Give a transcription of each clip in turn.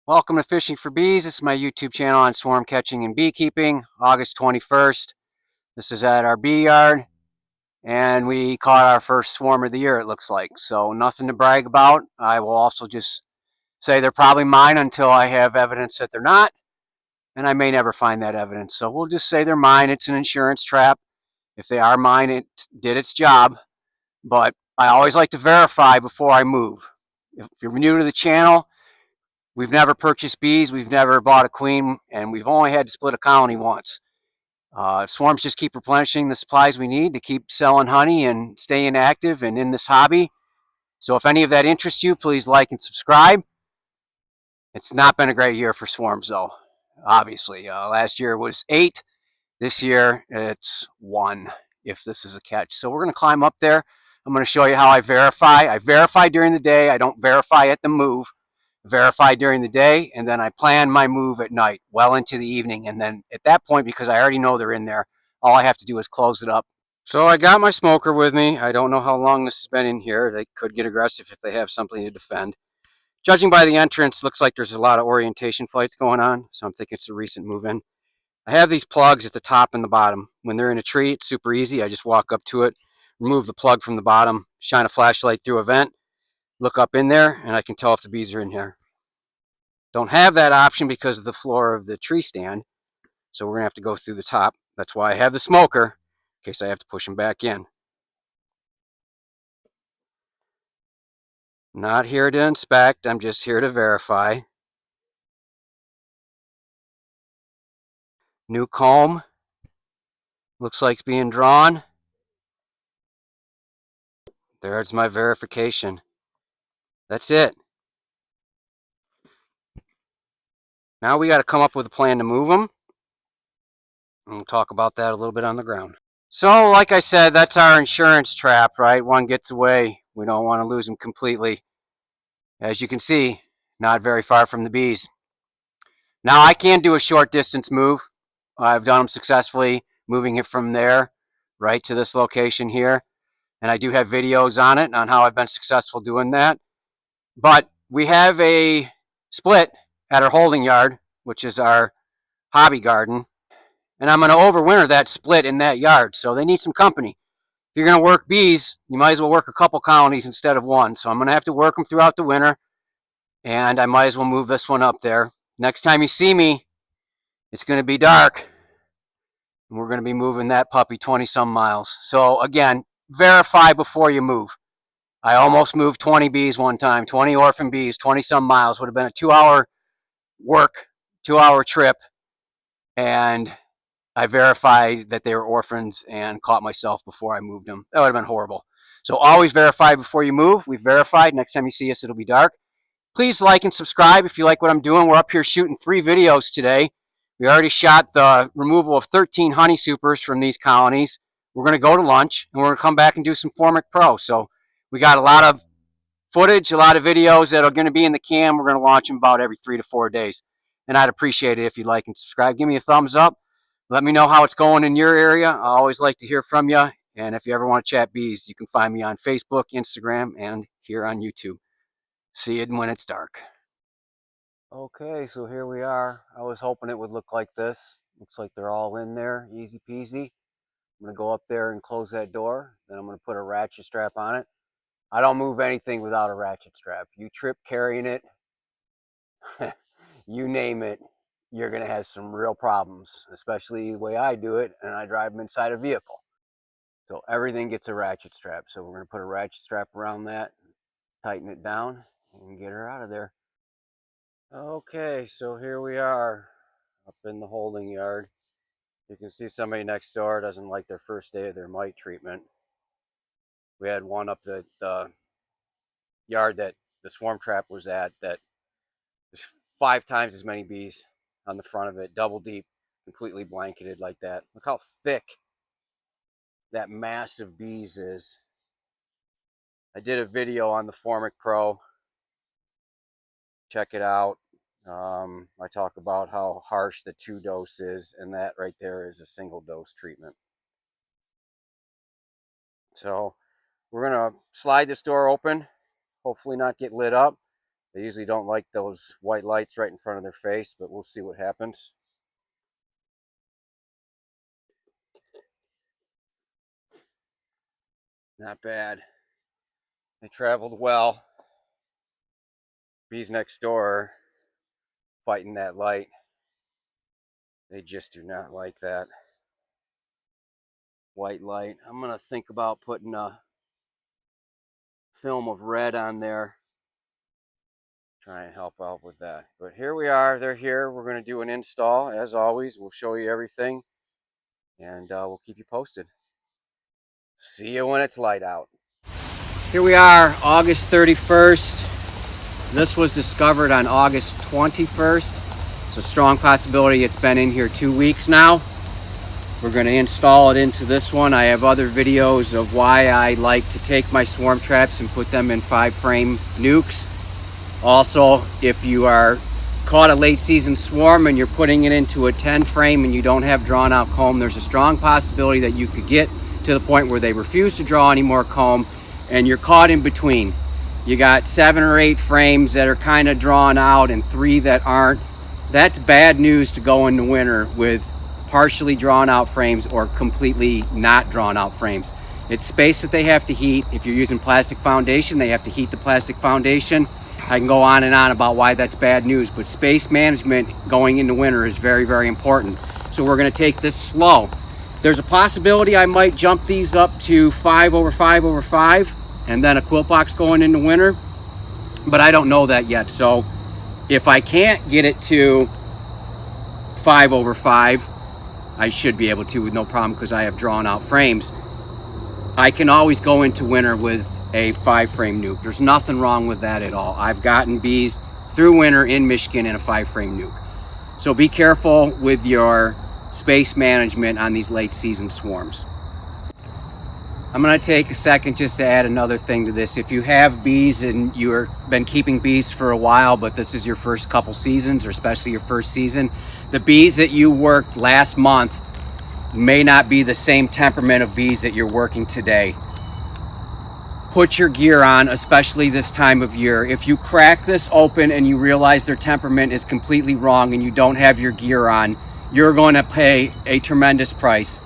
Welcome to Fishing for Bees. This is my YouTube channel on swarm catching and beekeeping. August 21st. This is at our bee yard, and we caught our first swarm of the year, it looks like. So nothing to brag about. I will also just say they're probably mine until I have evidence that they're not, and I may never find that evidence. So we'll just say they're mine. It's an insurance trap. If they are mine, it did its job. But I always like to verify before I move. If you're new to the channel, we've never purchased bees, we've never bought a queen, and we've only had to split a colony once. Swarms just keep replenishing the supplies we need to keep selling honey and staying active and in this hobby. So if any of that interests you, please like and subscribe. It's not been a great year for swarms, though, obviously. Last year was 8. This year it's 1, if this is a catch. So we're going to climb up there. I'm going to show you how I verify. I verify during the day. I don't verify at the move. Verify during the day, and then I plan my move at night, well into the evening. And then at that point, because I already know they're in there, all I have to do is close it up. So I got my smoker with me. I don't know how long this has been in here. They could get aggressive if they have something to defend. Judging by the entrance, looks like there's a lot of orientation flights going on, so I'm thinking it's a recent move-in. I have these plugs at the top and the bottom. When they're in a tree, it's super easy. I just walk up to it, remove the plug from the bottom, shine a flashlight through a vent, look up in there, and I can tell if the bees are in here. Don't have that option because of the floor of the tree stand, so we're going to have to go through the top. That's why I have the smoker, in case I have to push them back in. I'm not here to inspect, I'm just here to verify. New comb. Looks like it's being drawn. There's my verification. That's it. Now we got to come up with a plan to move them. And we'll talk about that a little bit on the ground. So, like I said, that's our insurance trap, right? One gets away. We don't want to lose them completely. As you can see, not very far from the bees. Now I can do a short distance move. I've done them successfully, moving it from there right to this location here. And I do have videos on it, on how I've been successful doing that. But we have a split at our holding yard, which is our hobby garden. And I'm going to overwinter that split in that yard, so they need some company. If you're going to work bees, you might as well work a couple colonies instead of one. So I'm going to have to work them throughout the winter, and I might as well move this one up there. Next time you see me, it's going to be dark, and we're going to be moving that puppy 20-some miles. So again, verify before you move. I almost moved 20 bees one time, 20 orphan bees, 20-some miles. Would have been a 2-hour work, 2-hour trip, and I verified that they were orphans and caught myself before I moved them. That would have been horrible. So always verify before you move. We've verified. Next time you see us, it'll be dark. Please like and subscribe if you like what I'm doing. We're up here shooting 3 videos today. We already shot the removal of 13 honey supers from these colonies. We're going to go to lunch, and we're going to come back and do some Formic Pro. So we got a lot of footage, a lot of videos that are going to be in the can. We're going to launch them about every 3 to 4 days. And I'd appreciate it if you'd like and subscribe. Give me a thumbs up. Let me know how it's going in your area. I always like to hear from you. And if you ever want to chat bees, you can find me on Facebook, Instagram, and here on YouTube. See it when it's dark. Okay, so here we are. I was hoping it would look like this. Looks like they're all in there, easy peasy. I'm going to go up there and close that door. Then I'm going to put a ratchet strap on it. I don't move anything without a ratchet strap. You trip carrying it, you name it, you're going to have some real problems, especially the way I do it, and I drive them inside a vehicle. So everything gets a ratchet strap. So we're going to put a ratchet strap around that, tighten it down, and get her out of there. Okay, so here we are up in the holding yard. You can see somebody next door doesn't like their first day of their mite treatment. We had one up the yard that the swarm trap was at that there's 5 times as many bees on the front of it, double deep, completely blanketed like that. Look how thick that mass of bees is. I did a video on the Formic Pro. Check it out. I talk about how harsh the 2-dose is, and that right there is a single dose treatment. So we're going to slide this door open, hopefully not get lit up. They usually don't like those white lights right in front of their face, but we'll see what happens. Not bad. They traveled well. Bees next door fighting that light. They just do not like that white light. I'm going to think about putting a film of red on there. Try and help out with that. But here we are. They're here. We're going to do an install. As always, we'll show you everything. And we'll keep you posted. See you when it's light out. Here we are, August 31st. This was discovered on August 21st. It's a strong possibility it's been in here 2 weeks now. We're going to install it into this one. I have other videos of why I like to take my swarm traps and put them in 5-frame nukes. Also, if you are caught a late season swarm and you're putting it into a 10-frame and you don't have drawn out comb, there's a strong possibility that you could get to the point where they refuse to draw any more comb and you're caught in between. You got 7 or 8 frames that are kind of drawn out and 3 that aren't. That's bad news to go into winter with partially drawn out frames or completely not drawn out frames. It's space that they have to heat. If you're using plastic foundation, they have to heat the plastic foundation. I can go on and on about why that's bad news, but space management going into winter is very, very important. So we're going to take this slow. There's a possibility I might jump these up to 5 over 5 over 5 and then a quilt box going into winter, but I don't know that yet. So if I can't get it to 5 over 5, I should be able to with no problem because I have drawn out frames. I can always go into winter with a 5-frame nuke. There's nothing wrong with that at all. I've gotten bees through winter in Michigan in a 5-frame nuke. So be careful with your space management on these late season swarms. I'm going to take a second just to add another thing to this. If you have bees and you've been keeping bees for a while, but this is your first couple seasons, or especially your first season, the bees that you worked last month may not be the same temperament of bees that you're working today. Put your gear on, especially this time of year. If you crack this open and you realize their temperament is completely wrong and you don't have your gear on, you're going to pay a tremendous price.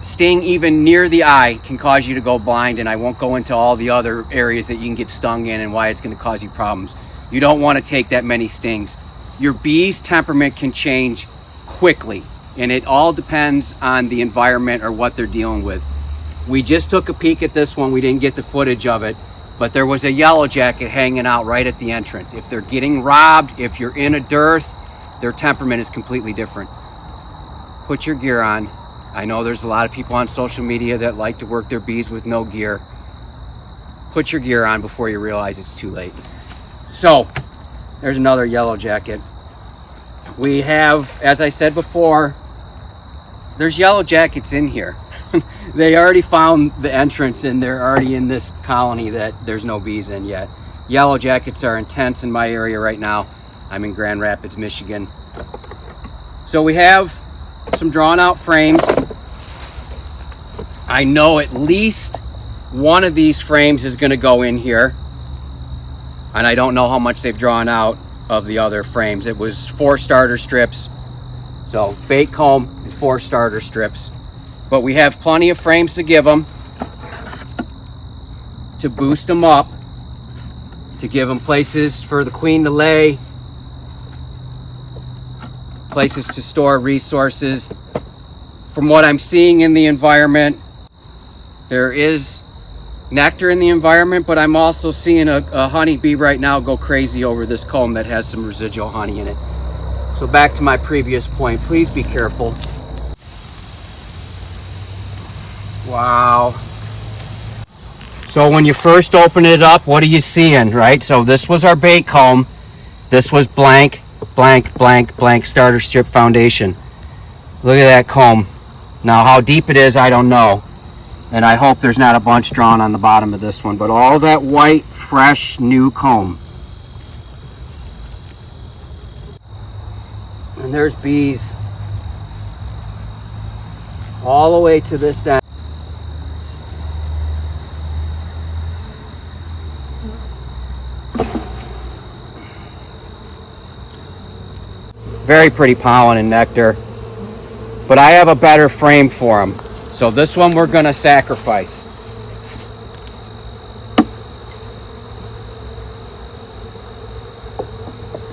Sting even near the eye can cause you to go blind, and I won't go into all the other areas that you can get stung in and why it's going to cause you problems. You don't want to take that many stings. Your bee's temperament can change quickly, and it all depends on the environment or what they're dealing with. We just took a peek at this one. We didn't get the footage of it, but there was a yellow jacket hanging out right at the entrance. If they're getting robbed, if you're in a dearth, their temperament is completely different. Put your gear on. I know there's a lot of people on social media that like to work their bees with no gear. Put your gear on before you realize it's too late. So, there's another yellow jacket. We have, as I said before, there's yellow jackets in here. They already found the entrance and they're already in this colony that there's no bees in yet. Yellow jackets are intense in my area right now. I'm in Grand Rapids, Michigan. So we have some drawn out frames. I know at least one of these frames is going to go in here, and I don't know how much they've drawn out of the other frames. It was 4 starter strips, so bait comb and 4 starter strips, but we have plenty of frames to give them, to boost them up, to give them places for the queen to lay, places to store resources. From what I'm seeing in the environment, there is nectar in the environment, but I'm also seeing a honeybee right now go crazy over this comb that has some residual honey in it. So back to my previous point, please be careful. Wow. So when you first open it up, what are you seeing, right? So this was our bait comb. This was blank, blank, blank, blank starter strip foundation. Look at that comb. Now how deep it is, I don't know. And I hope there's not a bunch drawn on the bottom of this one, but all that white, fresh, new comb. And there's bees all the way to this end. Very pretty pollen and nectar. But I have a better frame for them. So this one we're going to sacrifice.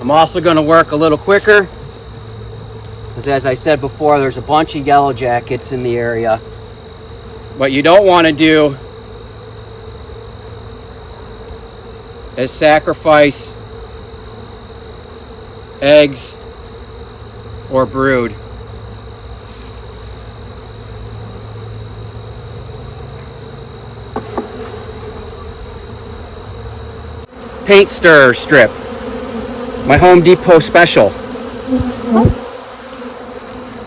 I'm also going to work a little quicker, because as I said before, there's a bunch of yellow jackets in the area. What you don't want to do is sacrifice eggs or brood. Paint stirrer strip. My Home Depot special.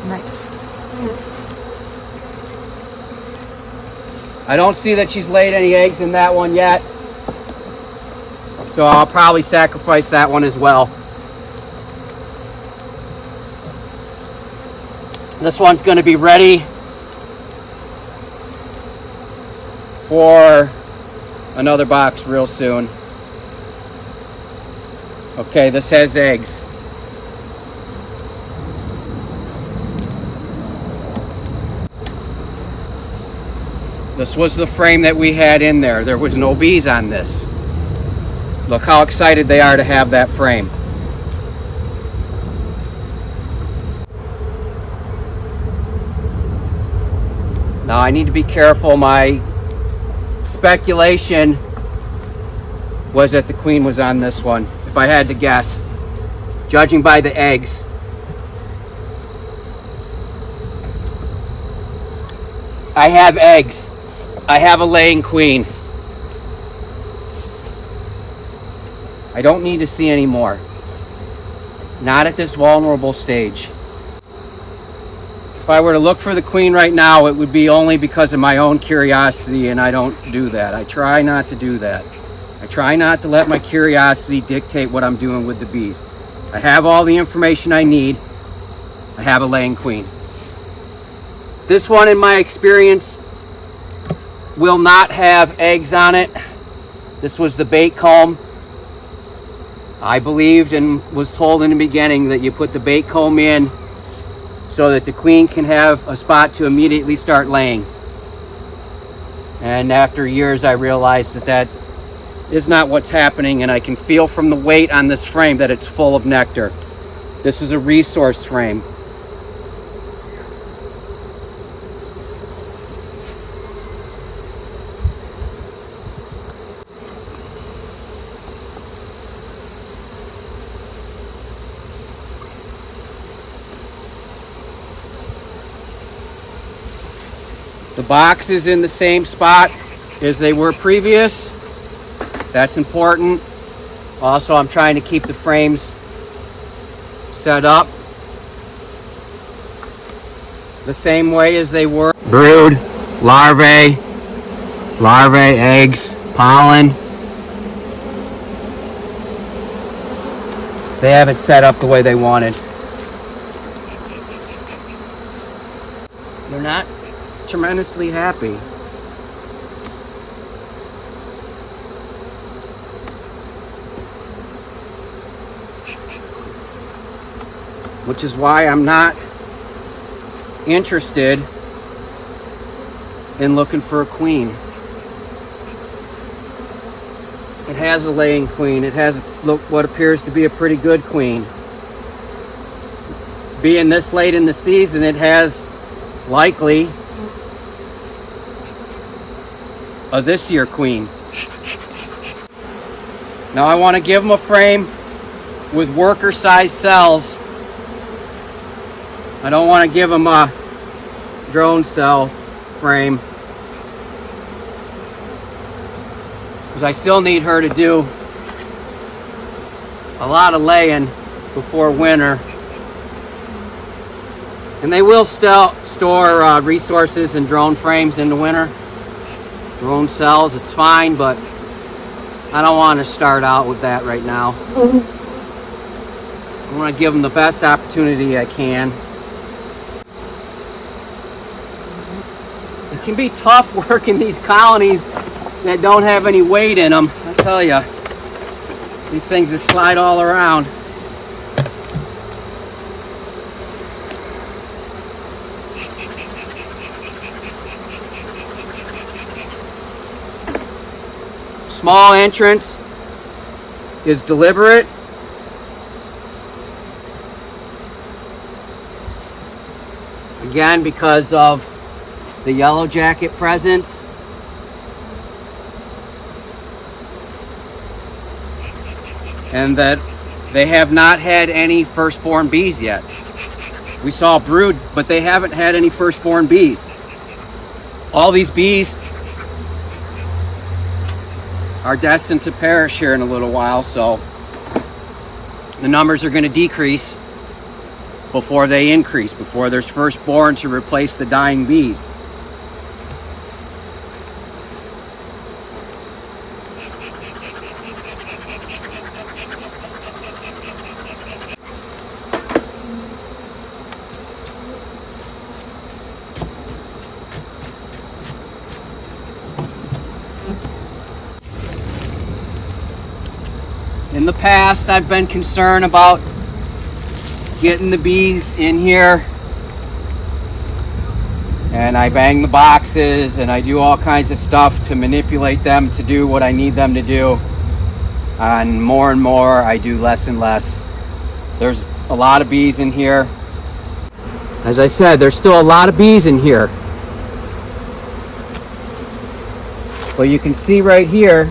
Nice. I don't see that she's laid any eggs in that one yet, so I'll probably sacrifice that one as well. This one's going to be ready for another box real soon. Okay, this has eggs. This was the frame that we had in there. There was no bees on this. Look how excited they are to have that frame. Now I need to be careful. My speculation was that the queen was on this one, if I had to guess, judging by the eggs. I have eggs. I have a laying queen. I don't need to see any more. Not at this vulnerable stage. If I were to look for the queen right now, it would be only because of my own curiosity, and I don't do that. I try not to do that. I try not to let my curiosity dictate what I'm doing with the bees. I have all the information I need. I have a laying queen. This one, in my experience, will not have eggs on it. This was the bait comb. I believed and was told in the beginning that you put the bait comb in so that the queen can have a spot to immediately start laying. And after years I realized that that is not what's happening, and I can feel from the weight on this frame that it's full of nectar. This is a resource frame. The box is in the same spot as they were previous. That's important. Also, I'm trying to keep the frames set up the same way as they were. Brood, larvae, eggs, pollen. They have it set up the way they wanted. They're not tremendously happy. Which is why I'm not interested in looking for a queen. It has a laying queen. It has what appears to be a pretty good queen. Being this late in the season, it has likely a this year queen. Now I want to give them a frame with worker size cells. I don't want to give them a drone cell frame, because I still need her to do a lot of laying before winter. And they will still store resources and drone frames in the winter. Drone cells, it's fine, but I don't want to start out with that right now. I want to give them the best opportunity I can. It can be tough working these colonies that don't have any weight in them. I tell you, these things just slide all around. small entrance is deliberate. Again, because of the yellow jacket presence. And that they have not had any firstborn bees yet. We saw a brood, but they haven't had any firstborn bees. All these bees are destined to perish here in a little while, so the numbers are going to decrease before they increase, before there's firstborn to replace the dying bees. In the past, I've been concerned about getting the bees in here, and I bang the boxes and I do all kinds of stuff to manipulate them to do what I need them to do, and more I do less and less. There's a lot of bees in here. As I said, there's still a lot of bees in here, but you can see right here,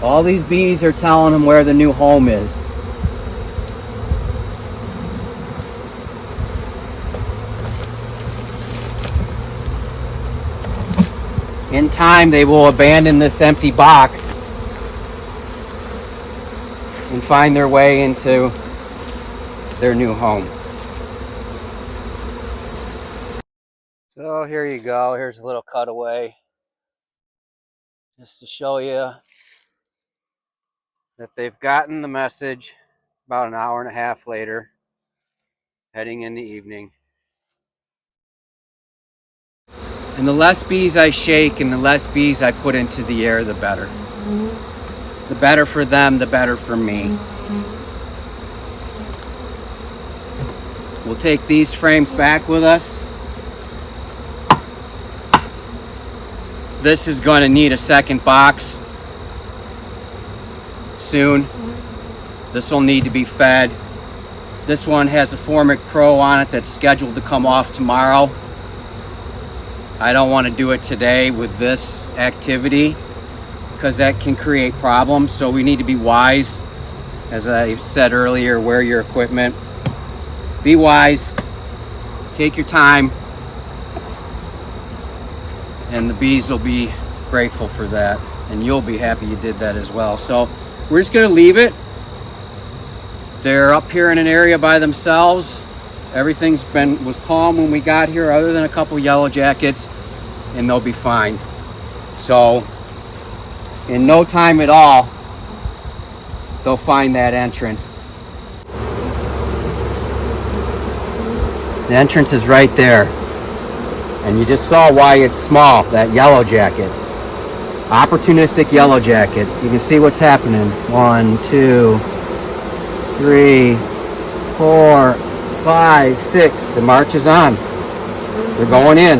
all these bees are telling them where the new home is. In time, they will abandon this empty box and find their way into their new home. So here you go. Here's a little cutaway just to show you that they've gotten the message about an hour and a half later, heading in the evening. And the less bees I shake and the less bees I put into the air, the better. The better for them, the better for me. We'll take these frames back with us. This is going to need a second box soon. This will need to be fed. This one has a Formic Pro on it that's scheduled to come off tomorrow. I don't want to do it today with this activity because that can create problems, so we need to be wise. As I said earlier, wear your equipment. Be wise, take your time, and the bees will be grateful for that, and you'll be happy you did that as well. So we're just going to leave it. They're up here in an area by themselves. Everything was calm when we got here, other than a couple yellow jackets, and they'll be fine. So in no time at all, they'll find that entrance. The entrance is right there, and you just saw why it's small. That yellow jacket, opportunistic yellow jacket. You can see what's happening. 1, 2, 3, 4, 5, 6. The march is on. They're going in.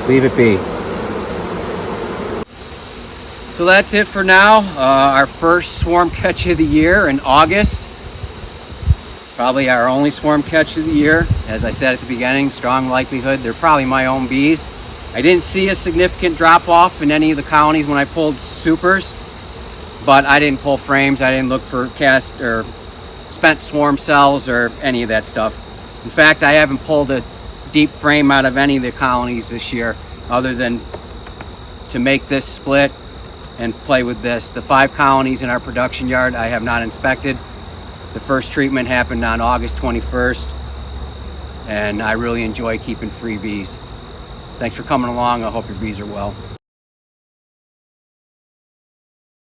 Leave it be. So that's it for now. Our first swarm catch of the year in August. Probably our only swarm catch of the year. As I said at the beginning, strong likelihood they're probably my own bees. I didn't see a significant drop off in any of the colonies when I pulled supers, but I didn't pull frames. I didn't look for cast or spent swarm cells or any of that stuff. In fact, I haven't pulled a deep frame out of any of the colonies this year, other than to make this split and play with this. The 5 colonies in our production yard I have not inspected. The first treatment happened on August 21st, and I really enjoy keeping free bees. Thanks for coming along. I hope your bees are well.